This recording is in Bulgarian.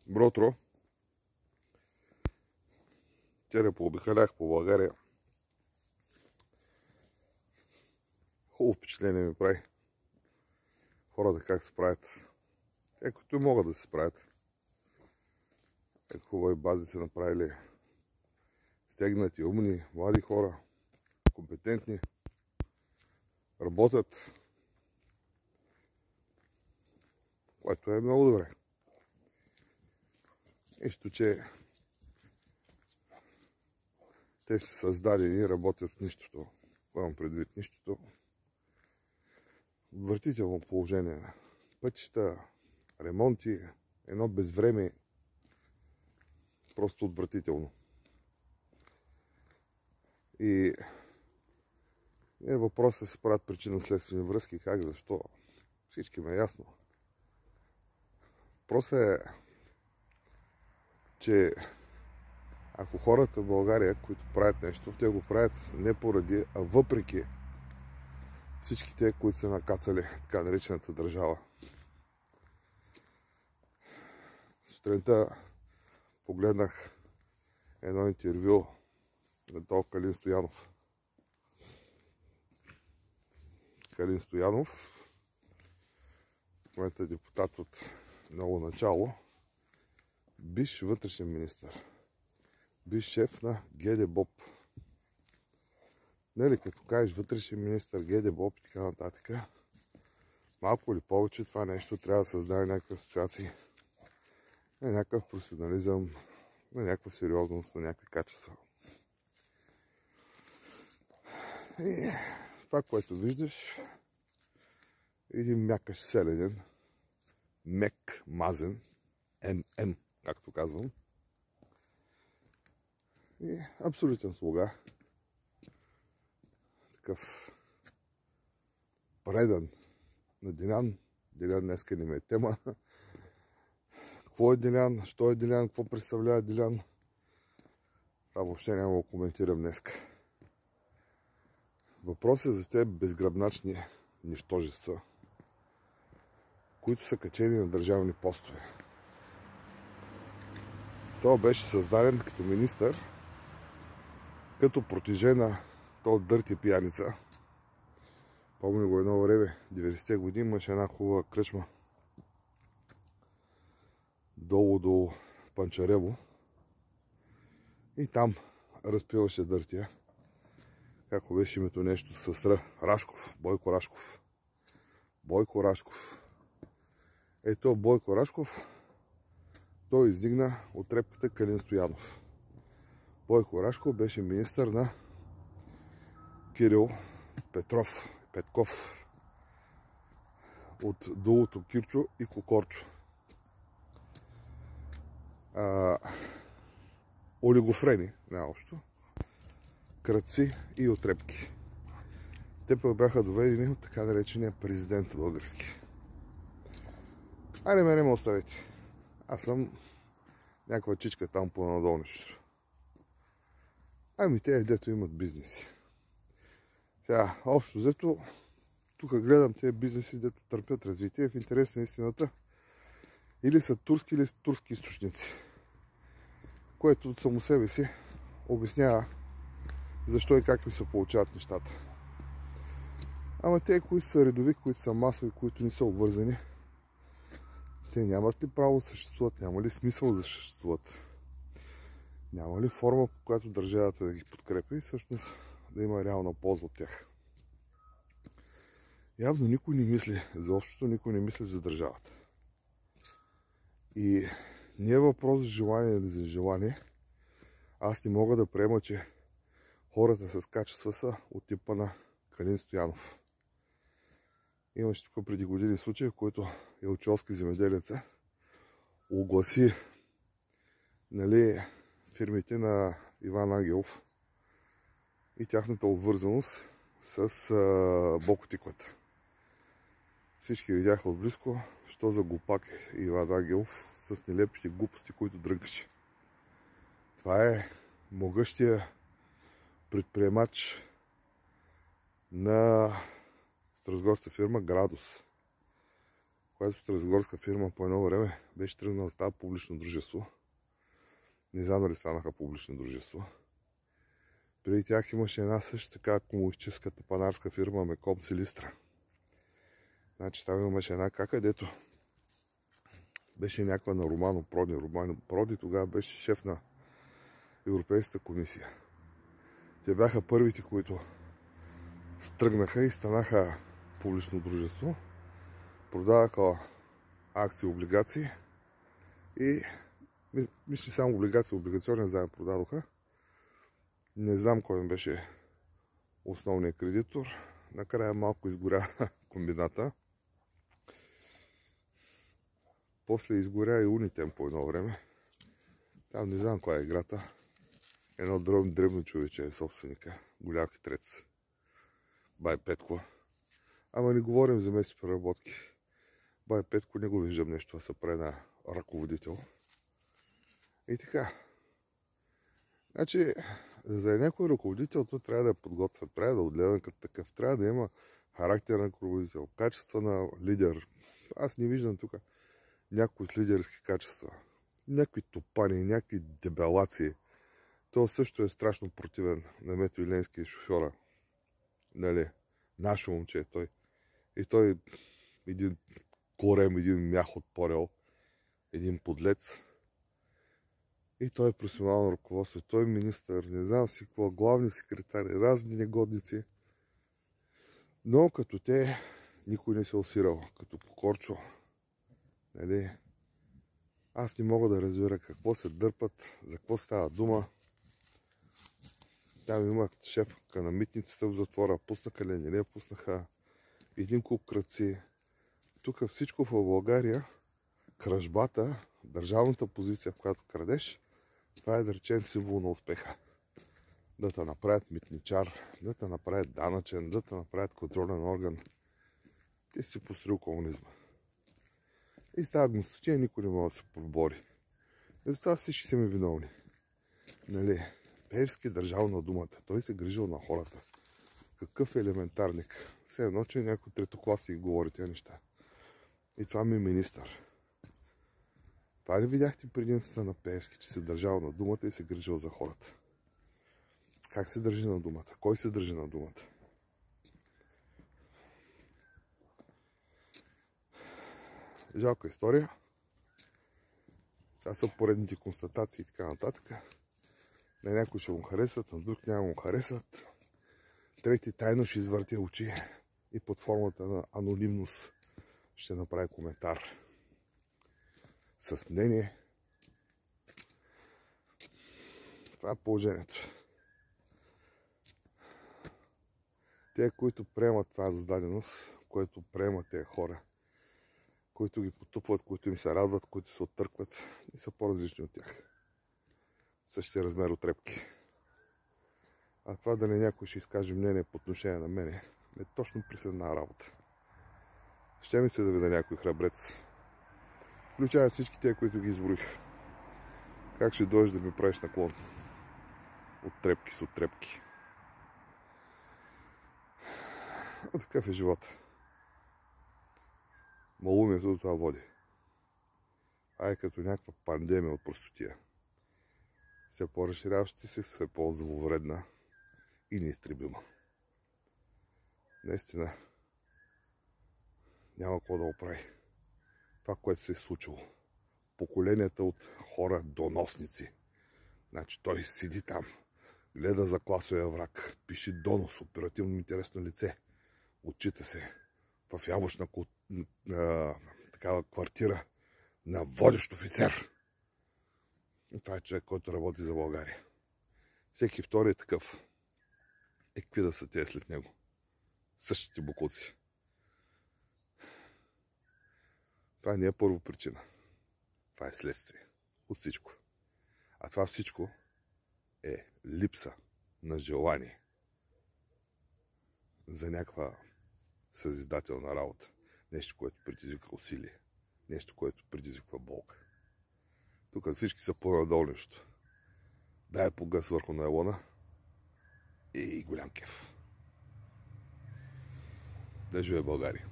Добро утро! Вчера пообикалях по България. Хубаво впечатление ми прави хората как се справят. Те като могат да се справят. Хубави бази са направили. Стегнати, умни, млади хора, компетентни, работят, което е много добре. Нищо, че те са създадени и работят в нищото. Имам предвид нищото. Отвратително положение. Пътища, ремонти, едно безвремие. Просто отвратително. И въпросът се правят причинно-следствени връзки. Как, защо? Всички ме е ясно. Въпросът е, че ако хората в България, които правят нещо, те го правят не поради, а въпреки всички те, които са накацали така наречената държава. Сутринта погледнах едно интервю на този Калин Стоянов. Калин Стоянов, в момента депутат от много начало, бивш вътрешен министър, бивш шеф на ГДБОП. Нели, като кажеш вътрешен министър, ГДБОП и така нататък, малко или повече това нещо трябва да създаде някакви асоциации, на някакъв професионализъм, на някаква сериозност, на някакви качества. И това, което виждаш, е един мякаш селеден, мек, мазен, НМ, както казвам. И абсолютен слуга. Такъв предан на Делян. Делян днеска не ме е тема. Какво е Делян? Що е Делян? Какво представлява Делян? Това въобще няма да коментирам днеска. Въпросът е за тези безгръбначни нищожества, които са качени на държавни постове. Той беше създаден като министър, като протеже на този дърти пияница. Помня го едно време, 90-те години, имаше една хубава кръчма долу до Панчарево и там разпиваше дъртия. Како беше името нещо с Рашков, Бойко Рашков. Бойко Рашков. Ето Бойко Рашков, той издигна от репката Калин Стоянов. Бойко Рашков беше министър на Кирил Петков от дулото Кирчо и Кокорчо. Олигофрени, най-общо, крадци и отрепки. Те пък бяха доведени от така наречения президент български. Айде мене ме оставете. Аз съм някаква чичка там по-надолу нещо. Ами те дето имат бизнеси. Сега, общо взето, тук гледам тези бизнеси, дето търпят развитие в интерес на истината. Или са турски, или са турски източници. Което от само себе си обяснява защо и как им се получават нещата. Ама те, които са редови, които са масови, които не са обвързани, те нямат ли право да съществуват? Няма ли смисъл да съществуват? Няма ли форма, по която държавата да ги подкрепи и всъщност да има реална полза от тях? Явно никой не мисли за общото, никой не мисли за държавата. И не е въпрос за желание или за желание. Аз не мога да приема, че хората с качества са от типа на Калин Стоянов. Имаше тук преди години случай, в който елчовски земеделеца огласи, нали, фирмите на Иван Ангелов и тяхната обвързаност с Бокотиквата. Всички видяха отблизко, що за глупак е Иван Ангелов с нелепите глупости, които дрънкаше. Това е могъщия предприемач на старозгорска фирма Градус, която старозагорска фирма по едно време беше тръгнала да става публично дружество. Не знам дали станаха публично дружество. Преди тях имаше една също така комунистическа тапанарска фирма Меком Силистра. Значи там имаше една кака, дето беше някаква на Романо Проди. Романо Проди тогава беше шеф на Европейската комисия. Те бяха първите, които стръгнаха и станаха публично дружество. Продаваха акции, облигации и мисля, само облигации, облигационен заем продадоха. Не знам кой им беше основният кредитор. Накрая малко изгоря комбината. После изгоря и Унитем по едно време. Там не знам коя е играта. Едно дребно човече е собственика. Голям хитрец. Бай Петко. Ама не говорим за местни преработки. Бай Петко не го виждам нещо да се прави на ръководител. И така. Значи, за някой ръководител то трябва да е подготвен, трябва да е отгледан като такъв, трябва да има характер на ръководител, качества на лидер. Аз не виждам тук някои с лидерски качества. Някакви топани, някакви дебелации. То също е страшно противен на Мето Иленски шофьора. Нали? Наше момче е той. И той един корем, един мях отпорел, един подлец. И той е професионално ръководство, той е министър, не знам си какво, главни секретари, разни негодници. Но като те, никой не се осирал, като Покорчо. Нали? Аз не мога да разбера какво се дърпат, за какво става дума. Там имат шефка на митницата в затвора, пуснаха ли, не пуснаха един куп кръци. Тук всичко в България, кражбата, държавната позиция, в която крадеш, това е да речем символ на успеха. Да те направят митничар, да те направят данъчен, да те направят контролен орган. Ти си построил комунизма. И с тази гнусотия никой не може да се пробори. И затова всички са ми виновни. Нали? Пеевски държал на думата. Той се грижил на хората. Какъв елементарник. Все едно, че някой третокласник говори тези неща. И това ми е министър. Това ли видяхте предимствата на Пеевски, че се държал на думата и се грижил за хората? Как се държи на думата? Кой се държи на думата? Жалка история. Това са поредните констатации и така нататък. На някой ще му харесат, на друг няма му харесат. Трети тайно ще извъртя очи и под формата на анонимност ще направи коментар с мнение. Това е положението. Те, които приемат това за даденост, което приемат тези хора, които ги потупват, които им се радват, които се оттъркват, и са по-различни от тях. Същия размер от репки. А това да не някой ще изкаже мнение по отношение на мене, е точно присъдна работа. Ще ми се да видя някой храбрец. Включая всички те, които ги изброих. Как ще дойдеш да ми правиш наклон? От трепки с оттрепки. А такъв е живота. Малумието до това води. Ай като някаква пандемия от простотия. Все по-разширяващи се, все по-зловредна и неизтребима. Наистина няма какво да оправи. Това, което се е случило. Поколенията от хора доносници. Значи той седи там, гледа за класовия враг, пише донос, оперативно интересно лице, отчита се в явочна такава квартира на водещ офицер. И това е човек, който работи за България. Всеки втори е такъв. Какви да са те след него? Същите бокуци. Това не е първо причина. Това е следствие от всичко. А това всичко е липса на желание за някаква съзидателна работа. Нещо, което предизвиква усилие. Нещо, което предизвиква болка. Тук всички са по-надолу нещо. Дай по гъс върху найлона и голям кеф. Да живее България!